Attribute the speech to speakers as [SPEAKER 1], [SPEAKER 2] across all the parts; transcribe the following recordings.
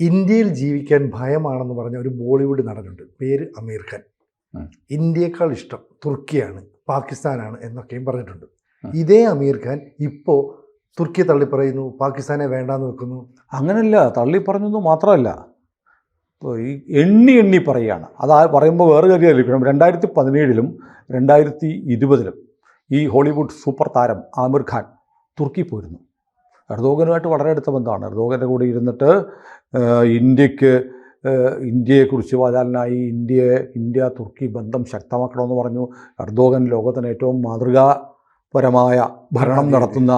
[SPEAKER 1] ഇന്ത്യയിൽ ജീവിക്കാൻ ഭയമാണെന്ന് പറഞ്ഞ ഒരു ബോളിവുഡ് നടനുണ്ട്, പേര് അമീർ ഖാൻ. ഇന്ത്യയേക്കാൾ ഇഷ്ടം തുർക്കിയാണ്, പാകിസ്ഥാനാണ് എന്നൊക്കെയും പറഞ്ഞിട്ടുണ്ട്. ഇതേ അമീർ ഖാൻ ഇപ്പോൾ തുർക്കിയെ തള്ളിപ്പറയുന്നു, പാകിസ്ഥാനെ വേണ്ടാന്ന് വെക്കുന്നു.
[SPEAKER 2] അങ്ങനെയല്ല, തള്ളിപ്പറഞ്ഞൊന്നും മാത്രമല്ല, ഇപ്പോൾ ഈ എണ്ണി പറയുകയാണ്. അത് പറയുമ്പോൾ വേറെ കാര്യം ആയിരിക്കണം. 2017 2020 ഈ ഹോളിവുഡ് സൂപ്പർ താരം ആമിർ ഖാൻ തുർക്കി പോയിരുന്നു. എർദോഗനുമായിട്ട് വളരെ അടുത്ത ബന്ധമാണ്. എർദോഗൻ്റെ കൂടെ ഇരുന്നിട്ട് ഇന്ത്യയെക്കുറിച്ച് വാചാലനായി ഇന്ത്യ തുർക്കി ബന്ധം ശക്തമാക്കണമെന്ന് പറഞ്ഞു. എർദോഗൻ ലോകത്തിന് ഏറ്റവും മാതൃകാപരമായ ഭരണം നടത്തുന്ന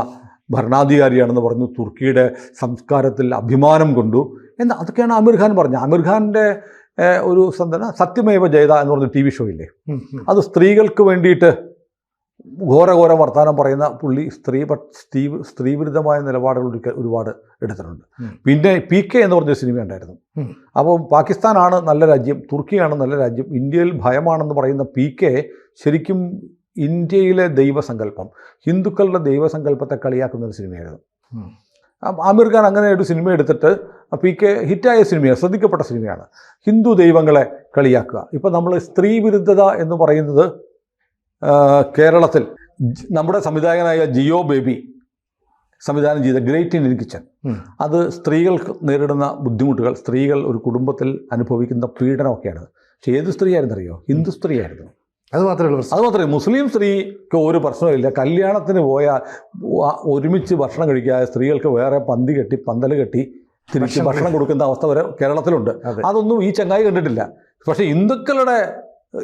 [SPEAKER 2] ഭരണാധികാരിയാണെന്ന് പറഞ്ഞു. തുർക്കിയുടെ സംസ്കാരത്തിൽ അഭിമാനം കൊണ്ടു എന്ന് അതൊക്കെയാണ് ആമിർ ഖാൻ പറഞ്ഞത്. ആമിർ ഖാൻ്റെ ഒരു സത്യമേവ ജയത എന്ന് പറഞ്ഞ TV ഷോയില്ലേ, അത് സ്ത്രീകൾക്ക് വേണ്ടിയിട്ട് ഘോര വർത്തമാനം പറയുന്ന പുള്ളി സ്ത്രീവിരുദ്ധമായ നിലപാടുകൾ ഒരുപാട് എടുത്തിട്ടുണ്ട്. പിന്നെ PK എന്ന് പറഞ്ഞ സിനിമ ഉണ്ടായിരുന്നു. അപ്പോൾ പാകിസ്ഥാനാണ് നല്ല രാജ്യം, തുർക്കിയാണ് നല്ല രാജ്യം, ഇന്ത്യയിൽ ഭയമാണെന്ന് പറയുന്ന PK ശരിക്കും ഇന്ത്യയിലെ ദൈവസങ്കല്പം, ഹിന്ദുക്കളുടെ ദൈവസങ്കല്പത്തെ കളിയാക്കുന്ന ഒരു സിനിമയായിരുന്നു. ആമിർ ഖാൻ അങ്ങനെ ഒരു സിനിമ എടുത്തിട്ട് PK ഹിറ്റായ സിനിമയാണ്, ശ്രദ്ധിക്കപ്പെട്ട സിനിമയാണ്. ഹിന്ദു ദൈവങ്ങളെ കളിയാക്കുക. ഇപ്പം നമ്മൾ സ്ത്രീ വിരുദ്ധത എന്ന് പറയുന്നത് കേരളത്തിൽ നമ്മുടെ സംവിധായകനായ ജിയോ ബേബി സംവിധാനം ചെയ്ത ഗ്രേറ്റ് ഇന്ത്യൻ കിച്ചൺ, അത് സ്ത്രീകൾക്ക് നേരിടുന്ന ബുദ്ധിമുട്ടുകൾ, സ്ത്രീകൾ ഒരു കുടുംബത്തിൽ അനുഭവിക്കുന്ന പീഡനമൊക്കെയാണ്. പക്ഷേ ഏത് സ്ത്രീയായിരുന്നറിയോ? ഹിന്ദു സ്ത്രീയായിരുന്നു. അത് മാത്രമേ മുസ്ലിം സ്ത്രീക്ക് ഒരു പ്രശ്നമില്ല. കല്യാണത്തിന് പോയാൽ ഒരുമിച്ച് ഭക്ഷണം കഴിക്കാതെ സ്ത്രീകൾക്ക് വേറെ പന്തൽ കെട്ടി തിരിച്ച് ഭക്ഷണം കൊടുക്കുന്ന അവസ്ഥ വരെ കേരളത്തിലുണ്ട്. അതൊന്നും ഈ ചങ്ങായി കണ്ടിട്ടില്ല. പക്ഷേ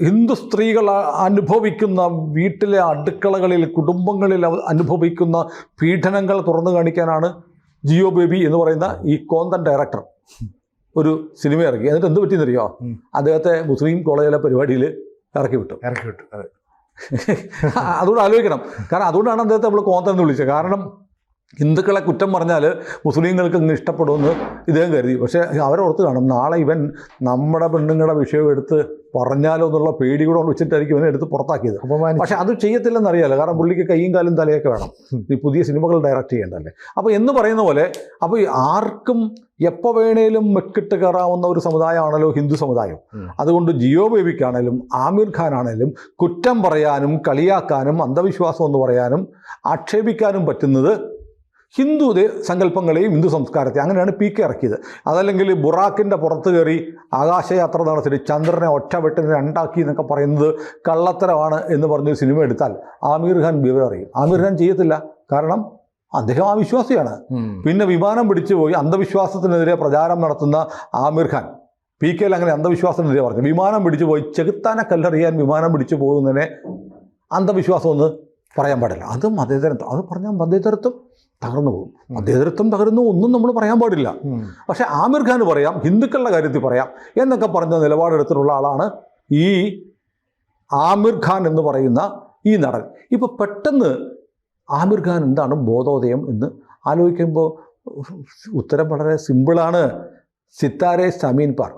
[SPEAKER 2] ഹിന്ദു സ്ത്രീകൾ അനുഭവിക്കുന്ന വീട്ടിലെ അടുക്കളകളിൽ, കുടുംബങ്ങളിൽ അനുഭവിക്കുന്ന പീഡനങ്ങൾ തുറന്നു കാണിക്കാനാണ് ജിയോ ബേബി എന്ന് പറയുന്ന ഈ കോന്തൻ ഡയറക്ടർ ഒരു സിനിമ ഇറക്കി. എന്നിട്ട് എന്ത് പറ്റിയെന്നറിയോ? അദ്ദേഹത്തെ മുസ്ലിം കോളേജിലെ പരിപാടിയിൽ ഇറക്കി വിട്ടു. അതുകൊണ്ട് ആലോചിക്കണം. കാരണം അതുകൊണ്ടാണ് അദ്ദേഹത്തെ നമ്മൾ കോന്തൻ എന്ന് വിളിച്ചത്. കാരണം ഹിന്ദുക്കളെ കുറ്റം പറഞ്ഞാൽ മുസ്ലിങ്ങൾക്ക് അങ്ങ് ഇഷ്ടപ്പെടുമെന്ന് ഇദ്ദേഹം കരുതി. പക്ഷേ അവരോർത്ത് കാണും, നാളെ ഇവൻ നമ്മുടെ പെണ്ണുങ്ങളുടെ വിഷയം എടുത്ത് പറഞ്ഞാലോ എന്നുള്ള പേടി കൂടെ വെച്ചിട്ടായിരിക്കും ഇവനെ എടുത്ത് പുറത്താക്കിയത്. പക്ഷേ അത് ചെയ്യത്തില്ലെന്നറിയാലോ. കാരണം പുള്ളിക്ക് കൈയും കാലും തലയൊക്കെ വേണം, ഈ പുതിയ സിനിമകൾ ഡയറക്റ്റ് ചെയ്യേണ്ടല്ലേ. അപ്പോൾ എന്ന് പറയുന്ന പോലെ, അപ്പോൾ ആർക്കും എപ്പോൾ വേണേലും മെക്കിട്ട് കയറാവുന്ന ഒരു സമുദായമാണല്ലോ ഹിന്ദു സമുദായം. അതുകൊണ്ട് ജിയോ ബേബിക്കാണേലും ആമിർ ഖാനാണേലും കുറ്റം പറയാനും കളിയാക്കാനും അന്ധവിശ്വാസം എന്ന് പറയാനും ആക്ഷേപിക്കാനും പറ്റുന്നത് ഹിന്ദു സങ്കല്പങ്ങളെയും ഹിന്ദു സംസ്കാരത്തെ. അങ്ങനെയാണ് PK ഇറക്കിയത്. അതല്ലെങ്കിൽ ബുറാക്കിൻ്റെ പുറത്ത് കയറി ആകാശയാത്ര നടത്തിയിട്ട് ചന്ദ്രനെ ഒറ്റവെട്ടിന് രണ്ടാക്കി എന്നൊക്കെ പറയുന്നത് കള്ളത്തരമാണ് എന്ന് പറഞ്ഞൊരു സിനിമ എടുത്താൽ ആമിർ ഖാൻ വിവരം അറിയും. ആമിർ ഖാൻ ചെയ്യത്തില്ല. കാരണം അദ്ദേഹം ആ വിശ്വാസിയാണ്. പിന്നെ വിമാനം പിടിച്ചു പോയി അന്ധവിശ്വാസത്തിനെതിരെ പ്രചാരം നടത്തുന്ന ആമിർ ഖാൻ PKയിൽ അങ്ങനെ അന്ധവിശ്വാസത്തിനെതിരെ പറഞ്ഞു. വിമാനം പിടിച്ചു പോയി ചെകുത്താനെ കല്ലെറിയാൻ വിമാനം പിടിച്ചു പോകുന്നതിനെ അന്ധവിശ്വാസം ഒന്ന് പറയാൻ പാടില്ല. അത് മതേതരത്വം. അത് പറഞ്ഞാൽ മതേതരത്വം തകർന്നു പോകും. മതേതരത്വം തകർന്നു ഒന്നും നമ്മൾ പറയാൻ പാടില്ല. പക്ഷേ ആമിർ ഖാൻ പറയാം, ഹിന്ദുക്കളുടെ കാര്യത്തിൽ പറയാം എന്നൊക്കെ പറഞ്ഞ നിലപാടെടുത്തിട്ടുള്ള ആളാണ് ഈ ആമിർ ഖാൻ എന്ന് പറയുന്ന ഈ നടൻ. ഇപ്പോൾ പെട്ടെന്ന് ആമിർ ഖാൻ എന്താണ് ബോധോദയം എന്ന് ആലോചിക്കുമ്പോൾ ഉത്തരം വളരെ സിമ്പിളാണ്. സിത്താരെ സമീൻ പാർ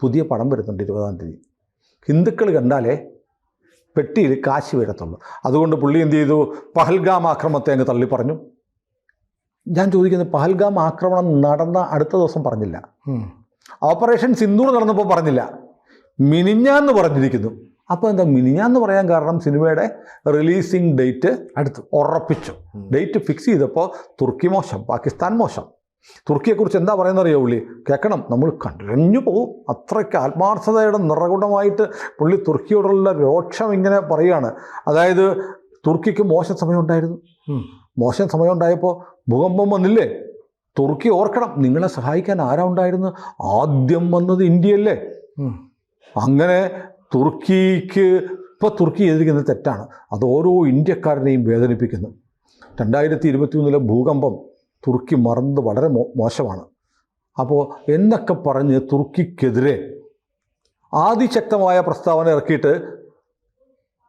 [SPEAKER 2] പുതിയ പടം വരുന്നുണ്ട് 20-ാം തീയതി. ഹിന്ദുക്കൾ കണ്ടാലേ പെട്ടിയിൽ കാശ് വീഴത്തുള്ളൂ. അതുകൊണ്ട് പുള്ളി എന്ത് ചെയ്തു? പഹൽഗാം ആക്രമണത്തെ അങ്ങ് തള്ളി പറഞ്ഞു. ഞാൻ ചോദിക്കുന്നത്, പഹൽഗാം ആക്രമണം നടന്ന അടുത്ത ദിവസം പറഞ്ഞില്ല, ഓപ്പറേഷൻ സിന്ദൂർ നടന്നപ്പോൾ പറഞ്ഞില്ല, മിനിഞ്ഞാന്ന് പറഞ്ഞിരിക്കുന്നു. അപ്പോൾ എന്താ മിനിഞ്ഞാന്ന് പറയാൻ കാരണം? സിനിമയുടെ റിലീസിങ് ഡേറ്റ് ഉറപ്പിച്ചു. ഡേറ്റ് ഫിക്സ് ചെയ്തപ്പോൾ തുർക്കി മോശം, പാകിസ്ഥാൻ മോശം. തുർക്കിയെക്കുറിച്ച് എന്താ പറയുന്നറിയോ പുള്ളി? കേൾക്കണം, നമ്മൾ കരഞ്ഞു പോകും. അത്രയ്ക്ക് ആത്മാർത്ഥതയുടെ നിറകുടമായിട്ട് പുള്ളി തുർക്കിയോടുള്ള രോക്ഷം ഇങ്ങനെ പറയുകയാണ്. അതായത് തുർക്കിക്ക് മോശം സമയമുണ്ടായിരുന്നു. മോശം സമയം ഉണ്ടായപ്പോൾ ഭൂകമ്പം വന്നില്ലേ? തുർക്കി ഓർക്കണം, നിങ്ങളെ സഹായിക്കാൻ ആരാ ഉണ്ടായിരുന്നു? ആദ്യം വന്നത് ഇന്ത്യയല്ലേ? അങ്ങനെ തുർക്കിക്ക് തുർക്കി ചെയ്തിരിക്കുന്നത് തെറ്റാണ്. അത് ഓരോ ഇന്ത്യക്കാരനെയും വേദനിപ്പിക്കുന്നു. 2021 ഭൂകമ്പം തുർക്കി മറന്നത് വളരെ മോശമാണ്. അപ്പോൾ എന്നൊക്കെ പറഞ്ഞ് തുർക്കിക്കെതിരെ ആദിശക്തമായ പ്രസ്താവന ഇറക്കിയിട്ട്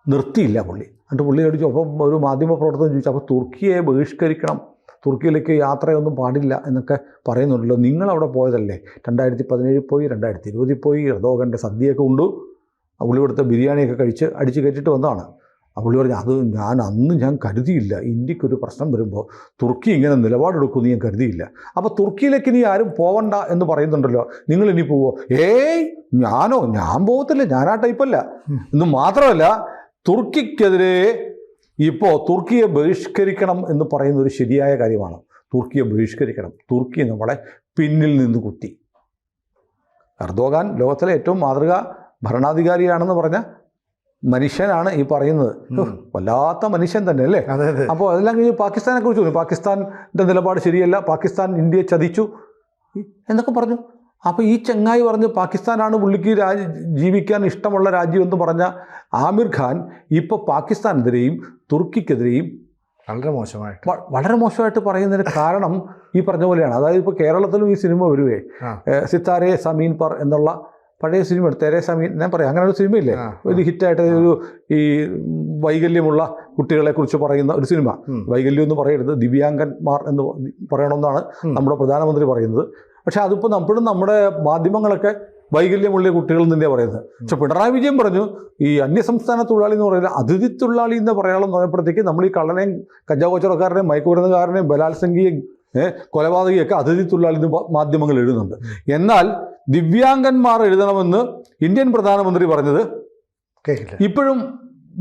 [SPEAKER 2] നിർത്തിയില്ല പുള്ളി. എന്നിട്ട് പുള്ളി ചോദിച്ചു, അപ്പം ഒരു മാധ്യമപ്രവർത്തകൻ ചോദിച്ചു, അപ്പോൾ തുർക്കിയെ ബഹിഷ്കരിക്കണം, തുർക്കിയിലേക്ക് യാത്രയൊന്നും പാടില്ല എന്നൊക്കെ പറയുന്നുണ്ടല്ലോ. നിങ്ങളവിടെ പോയതല്ലേ? 2017 പോയി, 2020 പോയി, എർദോഗൻ്റെ സദ്യയൊക്കെ ഉണ്ട്, പുള്ളി കൊടുത്ത ബിരിയാണിയൊക്കെ കഴിച്ച് അടിച്ച് കയറ്റിയിട്ട് വന്നതാണ്. പുള്ളി പറഞ്ഞു അത് ഞാൻ കരുതിയില്ല, ഇന്ത്യക്കൊരു പ്രശ്നം വരുമ്പോൾ തുർക്കി ഇങ്ങനെ നിലപാടെടുക്കുമെന്ന് ഞാൻ കരുതിയില്ല. അപ്പോൾ തുർക്കിയിലേക്ക് ഇനി ആരും പോവണ്ട എന്ന് പറയുന്നുണ്ടല്ലോ, നിങ്ങൾ ഇനി പോവോ? ഞാൻ പോകത്തില്ല, ഞാൻ ആ ടൈപ്പല്ല എന്ന് മാത്രമല്ല, തുർക്കിക്കെതിരെ ഇപ്പോൾ തുർക്കിയെ ബഹിഷ്കരിക്കണം എന്ന് പറയുന്ന ഒരു ശരിയായ കാര്യമാണ്. തുർക്കിയെ ബഹിഷ്കരിക്കണം, തുർക്കി നമ്മളെ പിന്നിൽ നിന്ന് കുത്തി. എർദോഗാൻ ലോകത്തിലെ ഏറ്റവും മാതൃകാ ഭരണാധികാരിയാണെന്ന് പറഞ്ഞ മനുഷ്യനാണ് ഈ പറയുന്നത്. വല്ലാത്ത മനുഷ്യൻ തന്നെ അല്ലേ? അപ്പോൾ അതെല്ലാം കഴിഞ്ഞ് പാകിസ്ഥാനെ കുറിച്ച് പറഞ്ഞു, പാകിസ്ഥാൻ്റെ നിലപാട് ശരിയല്ല, പാകിസ്ഥാൻ ഇന്ത്യയെ ചതിച്ചു എന്നൊക്കെ പറഞ്ഞു. അപ്പോൾ ഈ ചങ്ങായി പറഞ്ഞ് പാകിസ്ഥാനാണ് പുള്ളിക്ക് ജീവിക്കാൻ ഇഷ്ടമുള്ള രാജ്യം എന്ന് പറഞ്ഞ ആമിർ ഖാൻ ഇപ്പോൾ പാകിസ്ഥാനെതിരെയും തുർക്കിക്കെതിരെയും വളരെ മോശമായിട്ട് പറയുന്നതിന് കാരണം ഈ പറഞ്ഞ പോലെയാണ്. അതായത് ഇപ്പോൾ കേരളത്തിലും ഈ സിനിമ വരുവേ, സിത്താരെ സമീൻ പർ എന്നുള്ള പഴയ സിനിമ, തേരെ സമീൻ ഞാൻ പറയാം, അങ്ങനെ ഒരു സിനിമയില്ലേ, ഒരു ഹിറ്റായിട്ട് ഒരു ഈ വൈകല്യമുള്ള കുട്ടികളെക്കുറിച്ച് പറയുന്ന ഒരു സിനിമ. വൈകല്യം എന്ന് പറയരുത്, ദിവ്യാംഗന്മാർ എന്ന് പറയണമെന്നാണ് നമ്മുടെ പ്രധാനമന്ത്രി പറയുന്നത്. പക്ഷെ അതിപ്പോൾ നമ്മളും നമ്മുടെ മാധ്യമങ്ങളൊക്കെ വൈകല്യമുള്ള കുട്ടികൾ തന്നെ പറയുന്നത്. പക്ഷെ പിണറായി വിജയൻ പറഞ്ഞു ഈ അന്യസംസ്ഥാന തൊഴിലാളി എന്ന് പറയുന്നത് അതിഥി തൊഴിലാളി എന്ന് പറയാമെന്ന് പറഞ്ഞപ്പോഴത്തേക്ക് നമ്മൾ ഈ കള്ളനെയും കഞ്ചാവ് കച്ചവടക്കാരനെയും മയക്കുമരുന്നുകാരനെയും ബലാത്സംഗിയും കൊലപാതകയൊക്കെ അതിഥി തൊഴിലാളി എന്ന് മാധ്യമങ്ങൾ എഴുതുന്നുണ്ട്. എന്നാൽ ദിവ്യാംഗന്മാർ എഴുതണമെന്ന് ഇന്ത്യൻ പ്രധാനമന്ത്രി പറഞ്ഞത് ഇപ്പോഴും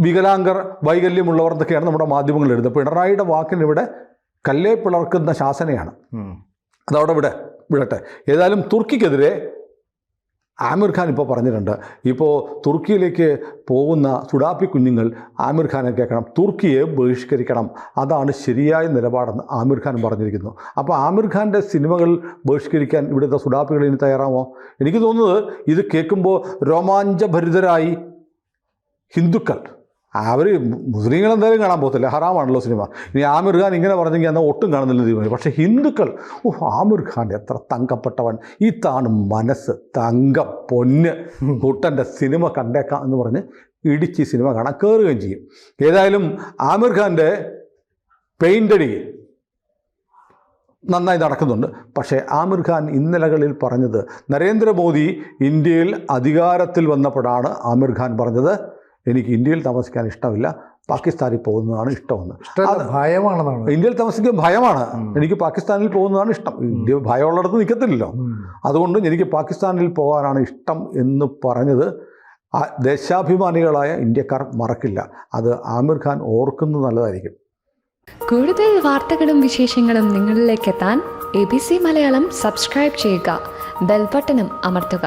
[SPEAKER 2] വികലാംഗർ, വൈകല്യമുള്ളവർ എന്നൊക്കെയാണ് നമ്മുടെ മാധ്യമങ്ങൾ എഴുതുന്നത്. പിണറായിയുടെ വാക്കിനിവിടെ കല്ലേ പിളർക്കുന്ന ശാസനയാണ്. അതവിടെ വിടട്ടെ. ഏതായാലും തുർക്കിക്കെതിരെ ആമിർ ഖാൻ ഇപ്പോൾ പറഞ്ഞിട്ടുണ്ട്. ഇപ്പോൾ തുർക്കിയിലേക്ക് പോകുന്ന സുഡാപ്പി കുഞ്ഞുങ്ങൾ ആമിർ ഖാനെ കേൾക്കണം, തുർക്കിയെ ബഹിഷ്കരിക്കണം, അതാണ് ശരിയായ നിലപാടെന്ന് ആമിർ ഖാൻ പറഞ്ഞിരിക്കുന്നു. അപ്പോൾ ആമിർ ഖാൻ്റെ സിനിമകൾ ബഹിഷ്കരിക്കാൻ ഇവിടുത്തെ സുഡാപ്പികൾ ഇനി തയ്യാറാമോ? എനിക്ക് തോന്നുന്നത് ഇത് കേൾക്കുമ്പോൾ രോമാഞ്ചഭരിതരായി ഹിന്ദുക്കൾ, അവർ മുസ്ലിങ്ങൾ എന്തായാലും കാണാൻ പോകത്തില്ല, ഹറാമാണല്ലോ സിനിമ. ഇനി ആമിർ ഖാൻ ഇങ്ങനെ പറഞ്ഞെങ്കിൽ എന്നാൽ ഒട്ടും കാണുന്നില്ല തീരുമാനം. പക്ഷേ ഹിന്ദുക്കൾ ആമിർ ഖാൻ എത്ര തങ്കപ്പെട്ടവൻ, ഇതാണ് മനസ്സ്, തങ്കം, പൊന്ന്, കുട്ടൻ്റെ സിനിമ കണ്ടേക്കാം എന്ന് പറഞ്ഞ് ഇടിച്ച് സിനിമ കാണാൻ കയറുകയും ചെയ്യും. ഏതായാലും ആമിർ ഖാൻ്റെ പെയിൻ്റടി നന്നായി നടക്കുന്നുണ്ട്. പക്ഷേ ആമിർ ഖാൻ ഇന്നലകളിൽ പറഞ്ഞത്, നരേന്ദ്രമോദി ഇന്ത്യയിൽ അധികാരത്തിൽ വന്നപ്പോഴാണ് ആമിർ ഖാൻ പറഞ്ഞത് എനിക്ക് ഇന്ത്യയിൽ താമസിക്കാൻ ഇഷ്ടമില്ല, പാകിസ്ഥാനിൽ പോകുന്നതാണ് ഇഷ്ടമെന്ന്.
[SPEAKER 1] ഭയമാണെന്നാണ്,
[SPEAKER 2] ഇന്ത്യയിൽ താമസിക്കാൻ ഭയമാണ്, എനിക്ക് പാകിസ്ഥാനിൽ പോകുന്നതാണ് ഇഷ്ടം. ഇന്ത്യ ഭയമുള്ളിടത്ത് നിൽക്കത്തില്ലല്ലോ, അതുകൊണ്ട് എനിക്ക് പാകിസ്ഥാനിൽ പോകാനാണ് ഇഷ്ടം എന്ന് പറഞ്ഞത് ദേശാഭിമാനികളായ ഇന്ത്യക്കാർ മറക്കില്ല. അത് ആമിർ ഖാൻ ഓർക്കുന്നത് നല്ലതായിരിക്കും.
[SPEAKER 3] കൂടുതൽ വാർത്തകളും വിശേഷങ്ങളും നിങ്ങളിലേക്ക് എത്താൻ ABC മലയാളം സബ്സ്ക്രൈബ് ചെയ്യുക, ബെൽ ബട്ടണും അമർത്തുക.